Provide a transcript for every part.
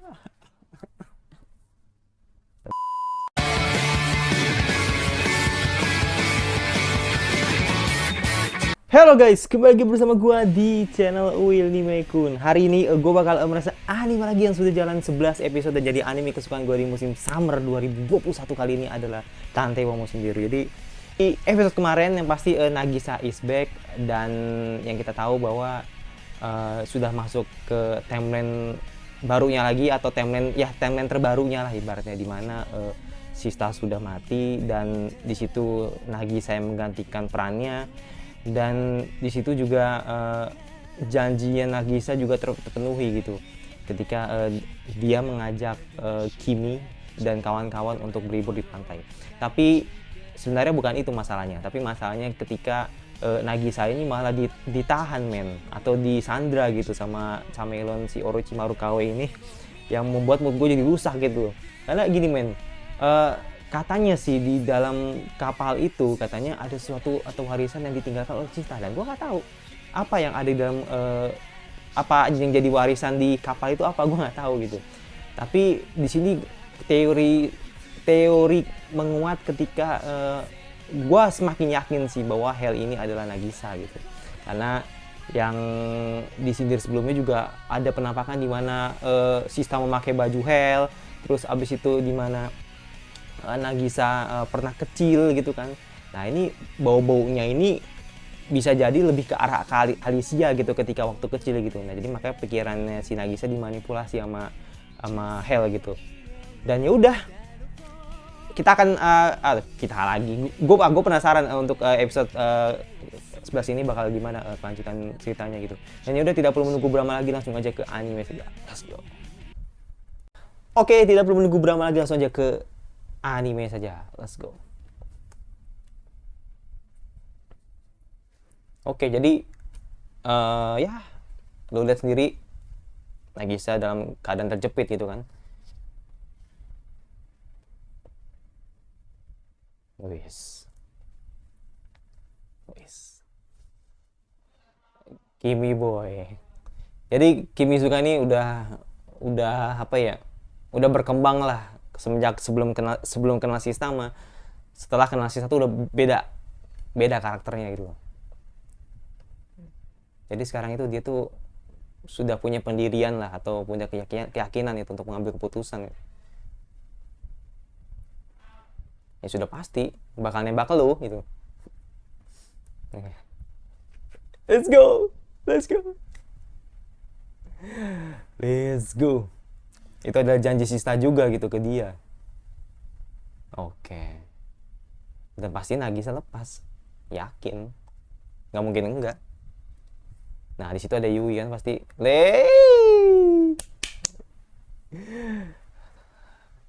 Halo guys, kembali lagi bersama gua di channel Wilnimekun. Hari ini gua bakal merasa anime lagi yang sudah jalan 11 episode. Jadi anime kesukaan gua di musim summer 2021 kali ini adalah Tante wa Musim Biru. Jadi di episode kemarin yang pasti Nagisa is back, dan yang kita tahu bahwa sudah masuk ke timeline barunya lagi, atau timeline terbarunya lah ibaratnya, di mana Sista sudah mati dan di situ Nagisa yang menggantikan perannya. Dan di situ juga janjinya Nagisa juga terpenuhi gitu, ketika dia mengajak Kimi dan kawan-kawan untuk berlibur di pantai. Tapi sebenarnya bukan itu masalahnya, tapi masalahnya ketika Nagisa ini malah ditahan men, atau disandra gitu sama Camelon si Orochimaru Kawe ini, yang membuat mood gue jadi rusak gitu. Karena gini men, katanya sih di dalam kapal itu katanya ada sesuatu atau warisan yang ditinggalkan oleh Sista, dan gue nggak tahu apa yang ada di dalam apa yang jadi warisan di kapal itu, apa gue nggak tahu gitu. Tapi di sini teori menguat ketika gue semakin yakin sih bahwa Hel ini adalah Nagisa gitu, karena yang disindir sebelumnya juga ada penampakan di mana Sista memakai baju Hel, terus abis itu di mana Nagisa pernah kecil gitu kan. Nah ini bau-baunya ini bisa jadi lebih ke arah Alicia gitu ketika waktu kecil gitu. Nah jadi makanya pikirannya si Nagisa dimanipulasi sama Hel gitu. Dan ya udah, kita akan gue penasaran untuk episode 11 ini bakal gimana kelanjutan ceritanya gitu. Dan ya udah, tidak perlu menunggu berlama lagi, langsung aja ke anime saja. Let's go. Oke, tidak perlu menunggu berlama lagi, langsung aja ke anime saja. Let's go. Oke, jadi ya lo lihat sendiri Nagisa dalam keadaan terjepit gitu kan. Wis. Kimi boy. Jadi Kimi Suka ini udah apa ya? Udah berkembang lah semenjak sebelum kenal Sista sama setelah kenal Sista tuh udah beda karakternya gitu. Jadi sekarang itu dia tuh sudah punya pendirian lah, atau punya keyakinan itu untuk mengambil keputusan. Ya sudah pasti bakal nembak lu gitu. Let's go. Itu adalah janji Sista juga gitu ke dia. Oke. Dan pasti Nagisa lepas, yakin, nggak mungkin enggak. Nah di situ ada Yui kan pasti.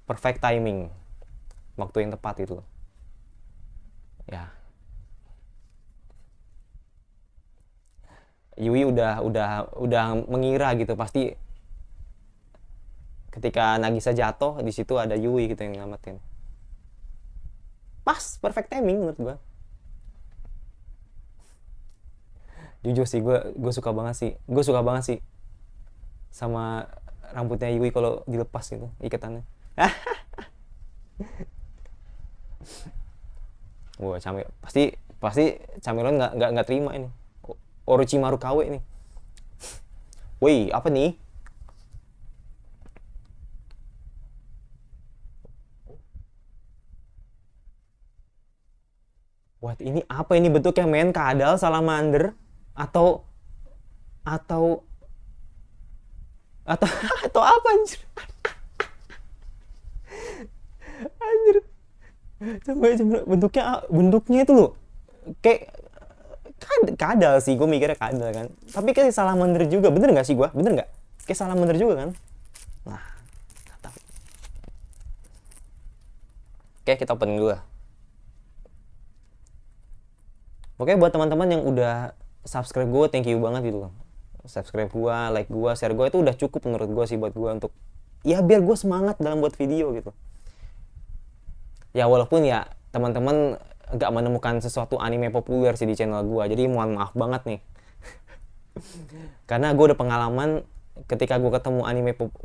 Perfect timing, waktu yang tepat itu. Ya. Yui udah mengira gitu, pasti ketika Nagisa jatuh di situ ada Yui gitu yang nyelamatin. Pas, perfect timing menurut gua. Jujur sih gue suka banget sih sama rambutnya Yui kalau dilepas gitu ikatannya. Wah, pasti Camelon nggak terima ini. Orochimaru Kawe ini. Woi, apa nih? What, ini apa ini bentuknya men? Kadal, salamander, atau apa anjir? Anjir. Coba bentuknya itu loh. Kayak kadal sih, gue mikirnya kadal kan. Tapi kayak salamander juga, bener nggak sih gue? Bener nggak? Kayak salamander juga kan? Nah, tahu. Oke, kita open dulu lah. Oke, buat teman-teman yang udah subscribe gue, thank you banget gitu. Subscribe gue, like gue, share gue, itu udah cukup menurut gue sih buat gue untuk ya biar gue semangat dalam buat video gitu. Ya walaupun ya teman-teman gak menemukan sesuatu anime populer sih di channel gue, jadi mohon maaf banget nih. Karena gue udah pengalaman ketika gue ketemu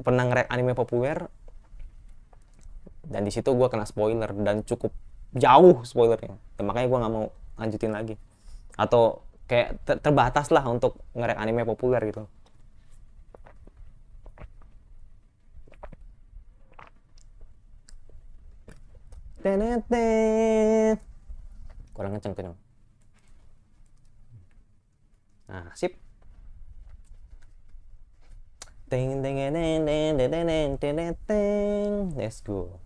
pernah nge-react anime populer, dan di situ gue kena spoiler dan cukup jauh spoilernya, dan makanya gue nggak mau lanjutin lagi, atau kayak terbatas lah untuk nge-react anime populer gitu. Kurang kenceng tuh. Nah, sip. Let's go.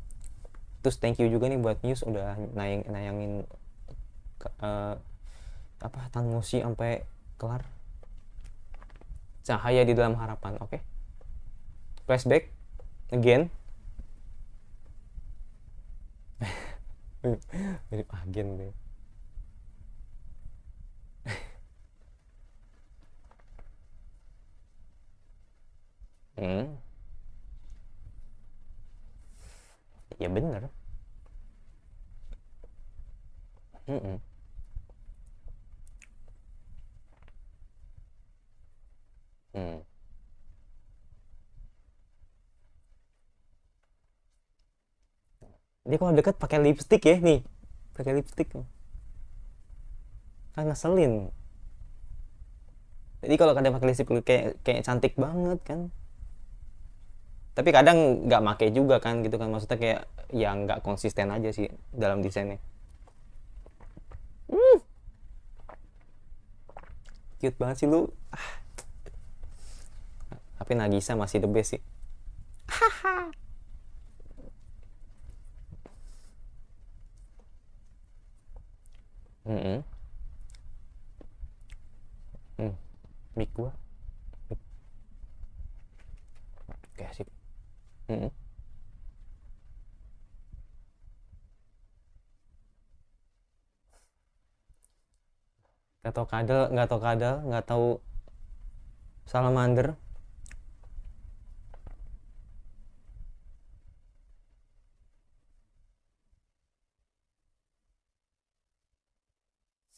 Terus thank you juga nih buat News udah nayangin apa Tanmushi sampai kelar. Cahaya di dalam harapan, oke? Flashback again. Mirip agen deh. Ya bener. Dia kalau deket pakai lipstick ya nih, pakai lipstick kan ngeselin. Jadi kalau kadang pakai lipstick kayak cantik banget kan, tapi kadang nggak make juga kan gitu kan, maksudnya kayak ya nggak konsisten aja sih dalam desainnya. Cute banget sih lu. Tapi Nagisa masih the best sih. Mic gua. Oke, sip. Nggak tahu kadal, nggak tahu salamander.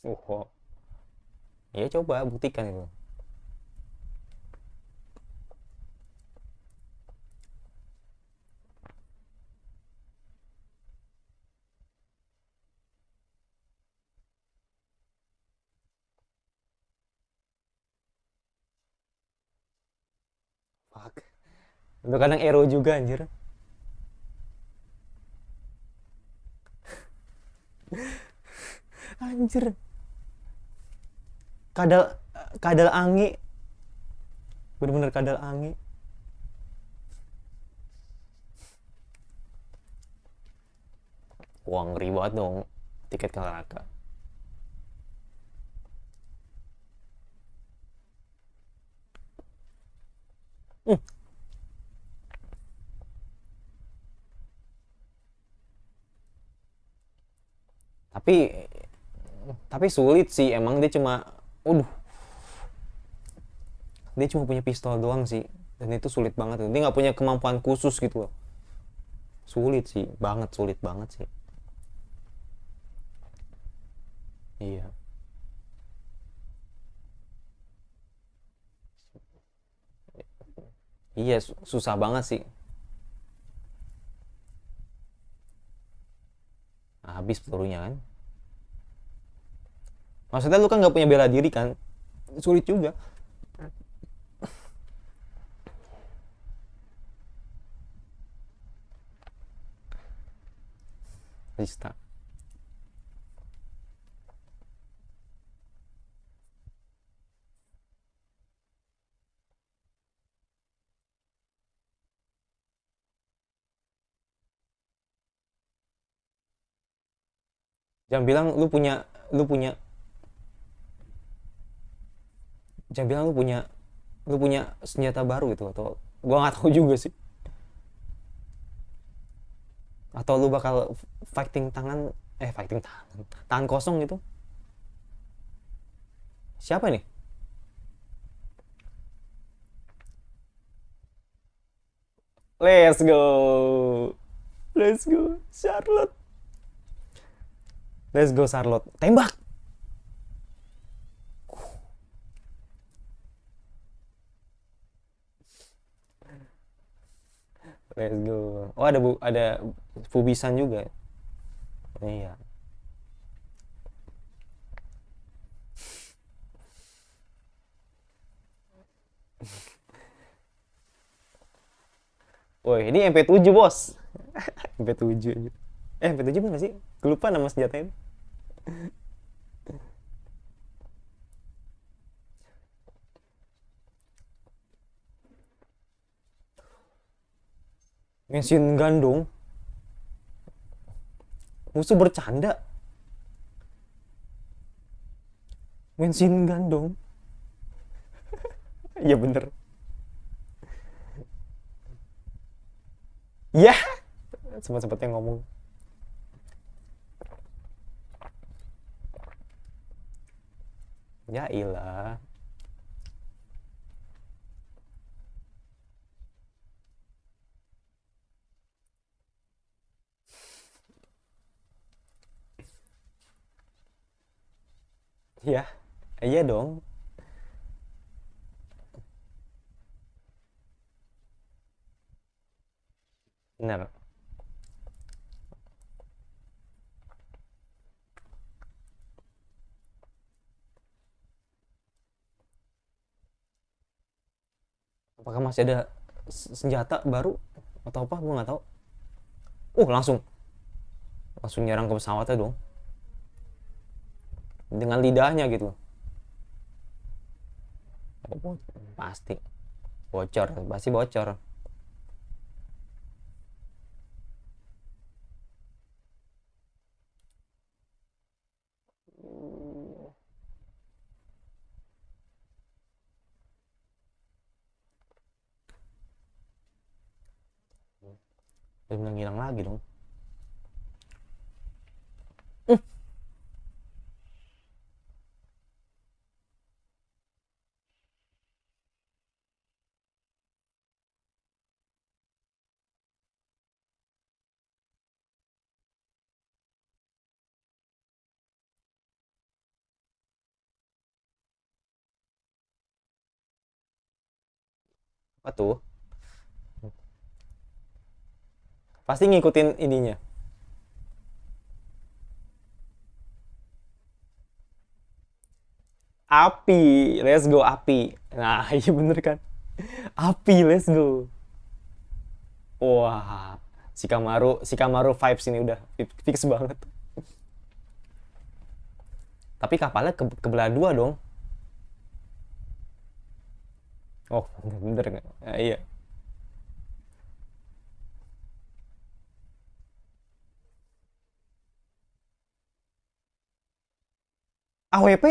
Oh, ya coba buktikan itu. Fuck. Untuk kadang ero juga anjir. Anjir. Kadal kadal angi. Bener-bener kadal angi. Wah, ngeri banget dong tiket ke neraka. Tapi sulit sih, emang dia cuma dia cuma punya pistol doang sih, dan itu sulit banget, dia nggak punya kemampuan khusus gitu loh. Sulit banget sih. Iya. Iya, susah banget sih. Nah, habis pelurunya kan. Maksudnya lu kan nggak punya bela diri kan, sulit juga. Rista. Jangan bilang jangan bilang lu punya senjata baru itu, atau gua nggak tahu juga sih. Atau lu bakal fighting tangan kosong gitu. Siapa nih? Let's go. Let's go, Charlotte. Let's go, Charlotte. Tembak. Let's go. Oh, ada Fubisan juga. Iya. Woi, ini MP7, Bos. MP7 aja. MP7 mana sih? Lupa nama senjatanya. Mesin gandong. Musuh bercanda. Mesin gandong. Iya bener. Ya, sempat-sempatnya ngomong. Ya ilah. Ya, iya dong. Bener. Apakah masih ada senjata baru atau apa? Gue nggak tahu. Langsung langsung nyerang ke pesawatnya dong. Dengan lidahnya gitu. Pasti bocor, pasti bocor. Udah bilang hilang lagi dong. Apa tuh? Pasti ngikutin ininya. Api, let's go api. Nah, iya bener kan? Api, let's go. Wah, si Kamaru vibes ini udah fix banget. Tapi kapalnya kebelah dua dong. Oh, bener nggak? Nah, iya. AWP?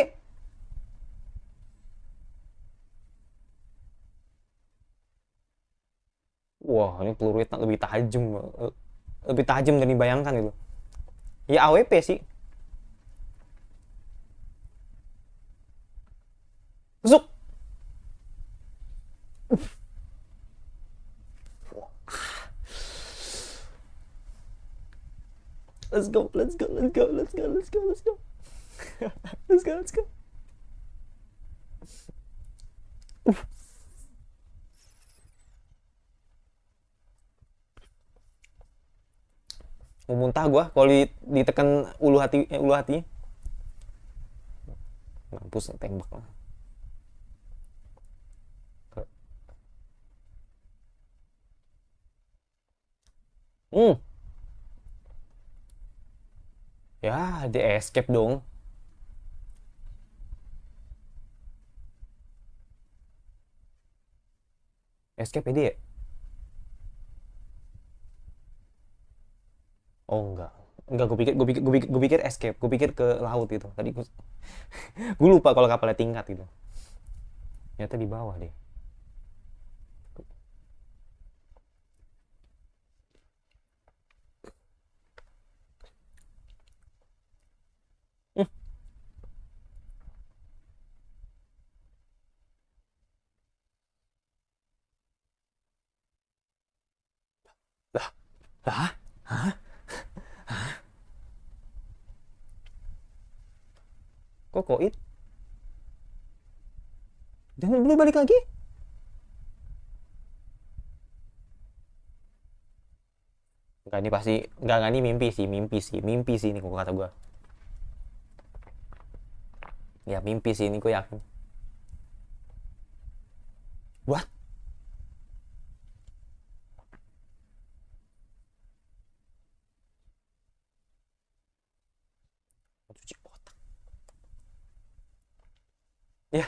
Wah, ini pelurunya lebih tajam dari dibayangkan itu. Ya AWP sih. Masuk. Let's go, let's go, let's go, let's go, let's go, let's go. Let's go, let's go. Mau muntah gua kalau ditekan ulu hatinya. Mampus tembak lah. Hmm. Ya, di escape dong. Escape dia. Oh enggak. Enggak, gue pikir escape. Gue pikir ke laut itu. Tadi gue lupa kalau kapalnya tingkat gitu. Ternyata di bawah deh. Hmm. Lah, lah, hah? Kok koit? Jangan belum balik lagi? Enggak, ini pasti enggak ini mimpi sih ini kok kata gua. Ya mimpi sih ini gue yakin. What? Cuci otak. Ya,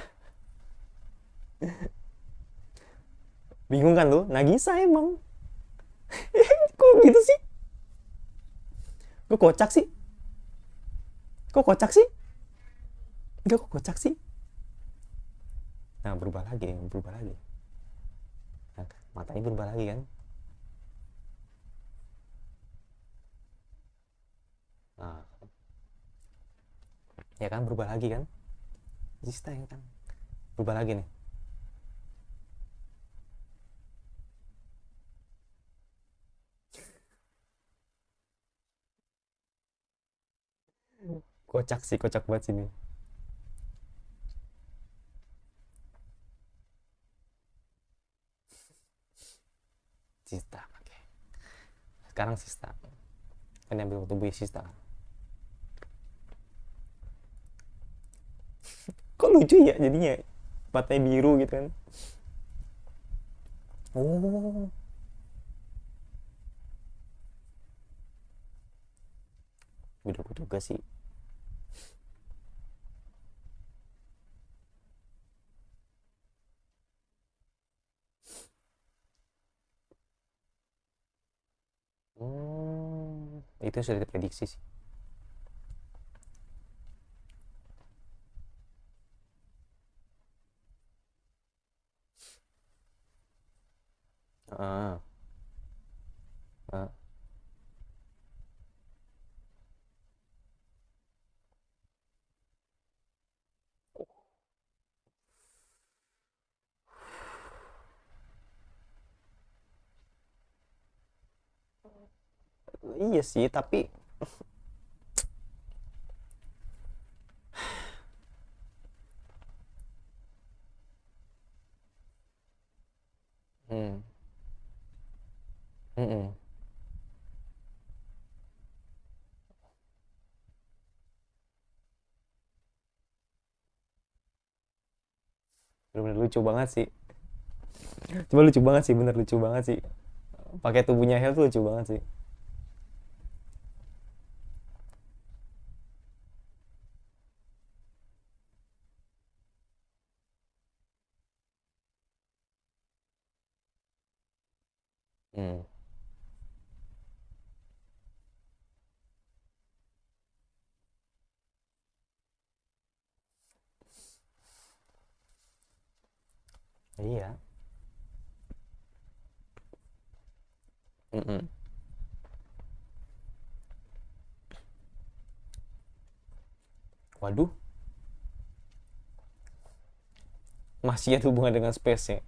bingung kan lu? Nagisa emang. Kok gitu sih? Kok kocak sih? Kok kocak sih? Enggak, kok kocak sih? Nah, berubah lagi, berubah lagi. Nah, matanya berubah lagi kan? Nah, ya kan berubah lagi kan? Zista ya kan? Berubah lagi nih. Kocak sih, kocak banget sini. Zista, oke. Sekarang Sista. Kan yang ambil tubuh Sista. Kok lucu ya jadinya? Matanya biru gitu kan? Oh, udah gue juga sih. Itu sudah diprediksi sih. Ah, ah. Iya sih, tapi hmm, mm-mm. Bener-bener lucu banget sih. Cuma lucu banget sih, bener lucu banget sih. Pakai tubuhnya Hell tuh lucu banget sih. Hmm. Iya. Mm-mm. Waduh, masih ada hubungan dengan space-nya.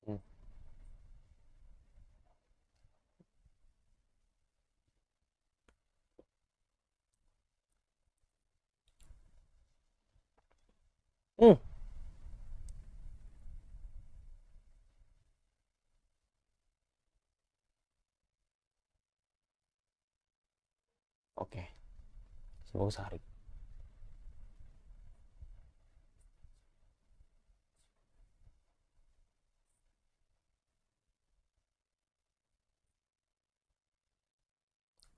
Hmm. Hmm. Oke, semoga sehari.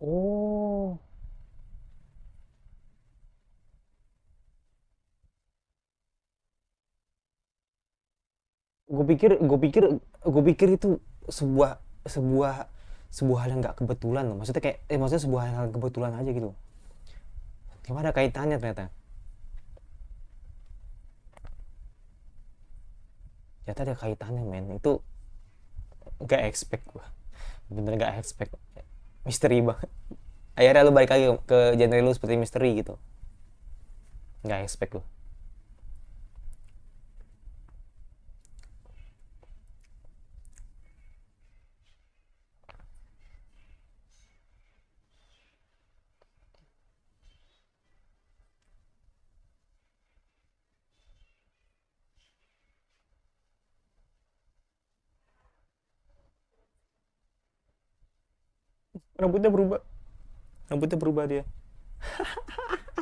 Oh, gue pikir itu sebuah sebuah sebuah hal yang nggak kebetulan loh. Maksudnya kayak, maksudnya sebuah hal yang kebetulan aja gitu. Cuma ada kaitannya ternyata. Ternyata ada kaitannya, men. Itu nggak expect gua. Bener nggak expect. Misteri banget. Akhirnya lu balik lagi ke genre lu seperti misteri gitu. Nggak expect gua. Rambutnya berubah. Rambutnya berubah dia.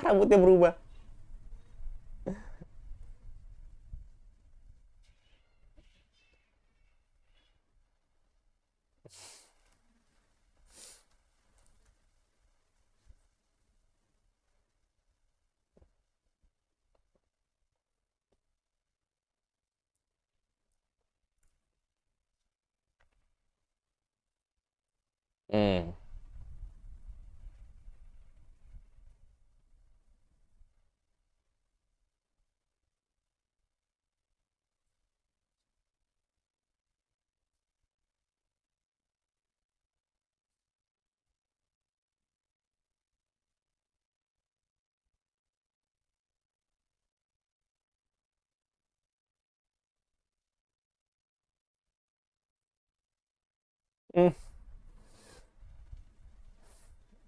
Rambutnya berubah. Hmm. Hmm.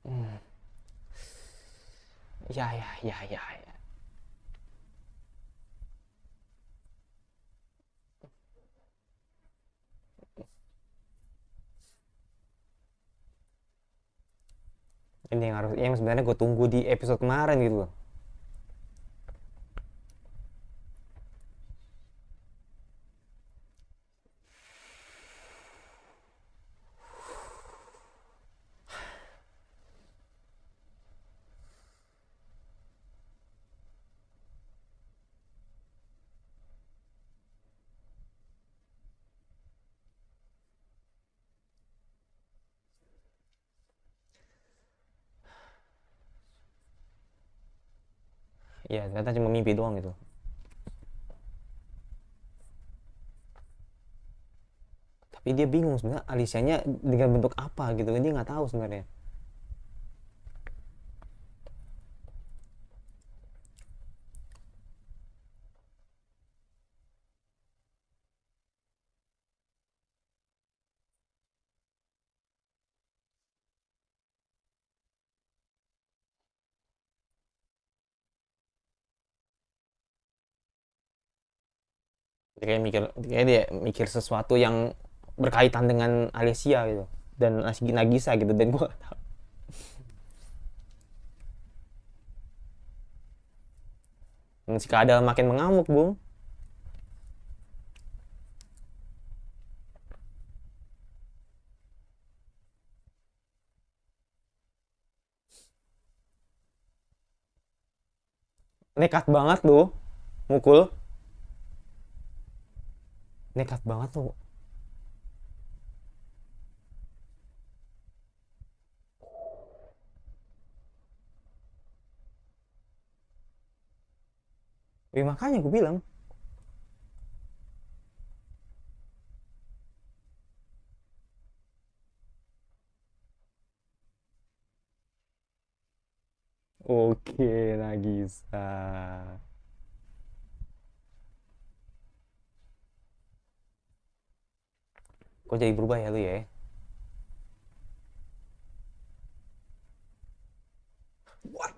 Hmm. Ya, ya, ya, ya, ya. Ini yang harus, yang sebenarnya gue tunggu di episode kemarin gitu loh. Iya, ternyata cuma mimpi doang gitu. Tapi dia bingung sebenarnya Alicianya dengan bentuk apa gitu kan, dia nggak tahu sebenarnya. Dia kayak mikir, kayak dia mikir sesuatu yang berkaitan dengan Alicia gitu dan Nagisa gitu, dan gue si keadaan makin mengamuk, Bung. Nekat banget tuh mukul, nekat banget tuh. Makanya gue bilang. Oke, Nagisa. Kok jadi berubah ya lu ya? What?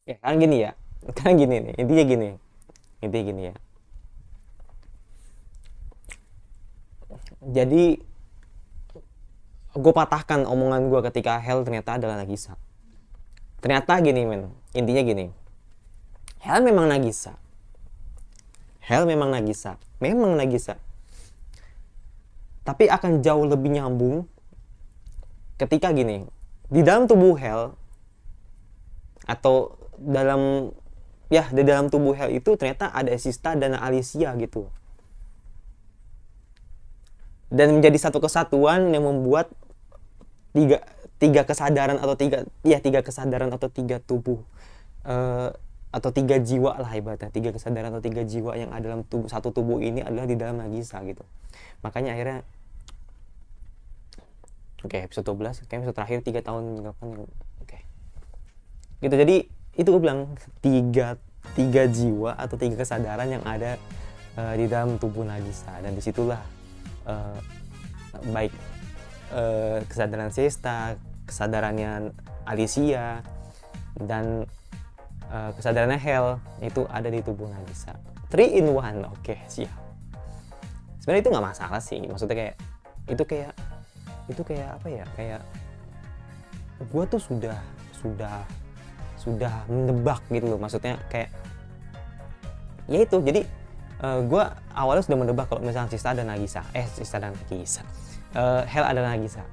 Ya kan gini ya, kan gini nih, intinya gini ya. Jadi gue patahkan omongan gue ketika Hell ternyata adalah Nagisa. Ternyata gini men, intinya gini, Hell memang Nagisa, Hell memang Nagisa, memang Nagisa. Tapi akan jauh lebih nyambung ketika gini, di dalam tubuh Hell atau di dalam tubuh Hell itu ternyata ada Sista dan Alicia gitu. Dan menjadi satu kesatuan yang membuat tiga kesadaran atau tiga tubuh atau tiga jiwa lah ibaratnya. Tiga kesadaran atau tiga jiwa yang ada dalam satu tubuh ini adalah di dalam Nagisa gitu. Makanya akhirnya episode 12 kayak episode terakhir 3 tahun depan gitu. Jadi itu gue bilang tiga jiwa atau tiga kesadaran yang ada di dalam tubuh Nagisa, dan disitulah baik kesadaran Sista, kesadarannya Alicia, dan kesadarannya Hell itu ada di tubuh Nagisa. 3 in 1. Oke, siap. Sebenarnya itu nggak masalah sih, maksudnya kayak itu kayak apa ya, kayak gue tuh sudah menebak gitu loh, maksudnya kayak ya itu. Jadi gue awalnya sudah menebak kalau misalnya Sista dan Nagisa Hell adalah Nagisa.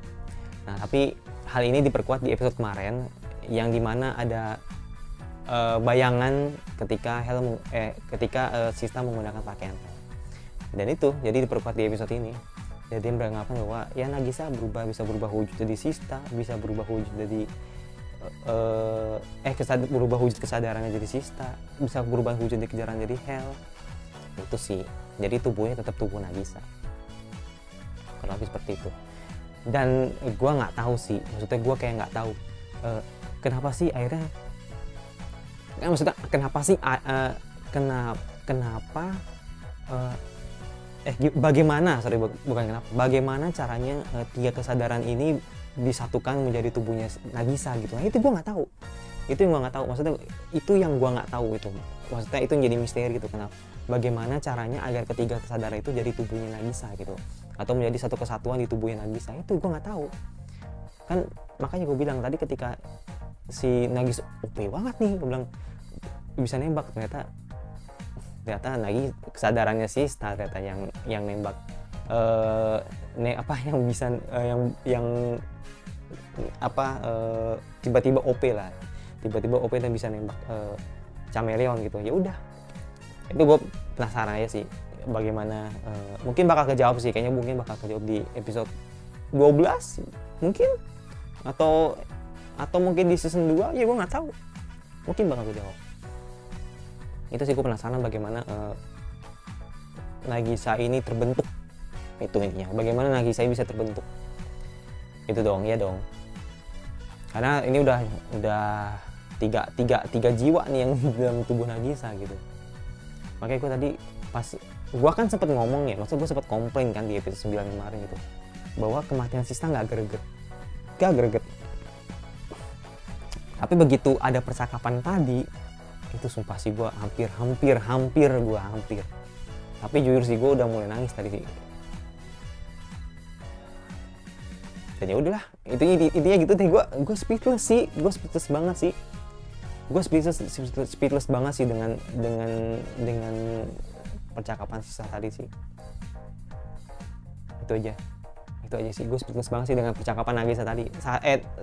Nah tapi hal ini diperkuat di episode kemarin yang dimana ada bayangan ketika Sista menggunakan pakaian Hell, dan itu jadi diperkuat di episode ini. Jadi dia beranggapan bahwa ya Nagisa bisa berubah wujud jadi Sista, bisa berubah wujud jadi berubah wujud kesadarannya jadi Sista, bisa berubah wujud di kejaran jadi Hell. Itu sih, jadi tubuhnya tetap tubuh Nagisa, kalau lebih seperti itu. Dan gue nggak tahu sih, maksudnya gue kayak nggak tahu kenapa sih akhirnya, maksudnya kenapa sih bagaimana caranya tiga kesadaran ini disatukan menjadi tubuhnya Nagisa gitu. Nah itu gue nggak tahu, maksudnya itu yang gue nggak tahu itu, maksudnya itu yang jadi misteri gitu. Kenapa, bagaimana caranya agar ketiga kesadaran itu jadi tubuhnya Nagisa gitu, atau menjadi satu kesatuan di tubuhnya Nagisa, itu gue nggak tahu kan. Makanya gue bilang tadi ketika si Nagisa OP banget nih, gue bilang bisa nembak, ternyata Nagi kesadarannya Sista ternyata yang nembak tiba-tiba OP lah, tiba-tiba OP dan bisa nembak Chameleon gitu. Ya udah, itu gue penasaran aja sih bagaimana, mungkin bakal kejawab sih, kayaknya mungkin bakal kejawab di episode 12 mungkin, atau mungkin di season 2, ya gue nggak tahu, mungkin bakal kejawab. Itu sih gue penasaran bagaimana Nagisa ini terbentuk, itu intinya, bagaimana Nagisa bisa terbentuk itu dong, ya dong, karena ini udah tiga jiwa nih yang di dalam tubuh Nagisa gitu. Makanya gue tadi pas gue kan sempet ngomong ya, maksudnya gue sempet komplain kan di episode 9 kemarin gitu, bahwa kematian Sista nggak greget. Tapi begitu ada percakapan tadi, itu sumpah sih gue hampir. Tapi jujur sih gue udah mulai nangis tadi sih. Dan ya udahlah, intinya gitu deh. Gue speechless banget sih. Gue speechless banget sih dengan percakapan Sista tadi sih. Itu aja sih, gue speechless banget sih dengan percakapan Nagisa tadi.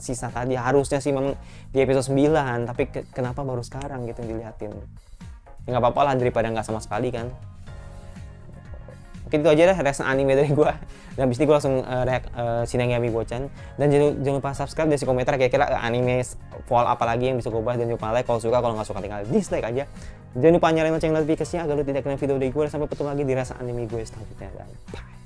Sista tadi harusnya sih memang di episode 9, tapi kenapa baru sekarang gitu dilihatin. Ya nggak apa-apa lah daripada nggak sama sekali kan. Mungkin itu aja deh reaction anime dari gue. Dan abis ini gue langsung Shinigami Yami Bochan. Dan jangan lupa subscribe dan komentar kira-kira anime fall apa lagi yang bisa gue bahas. Dan jangan lupa like kalau suka, kalau nggak suka tinggal dislike aja. Jangan lupa nyalain lonceng notifikasinya agar lo tidak kena video dari gue. Dan sampai ketemu lagi di reaction anime gue selanjutnya. Dan bye.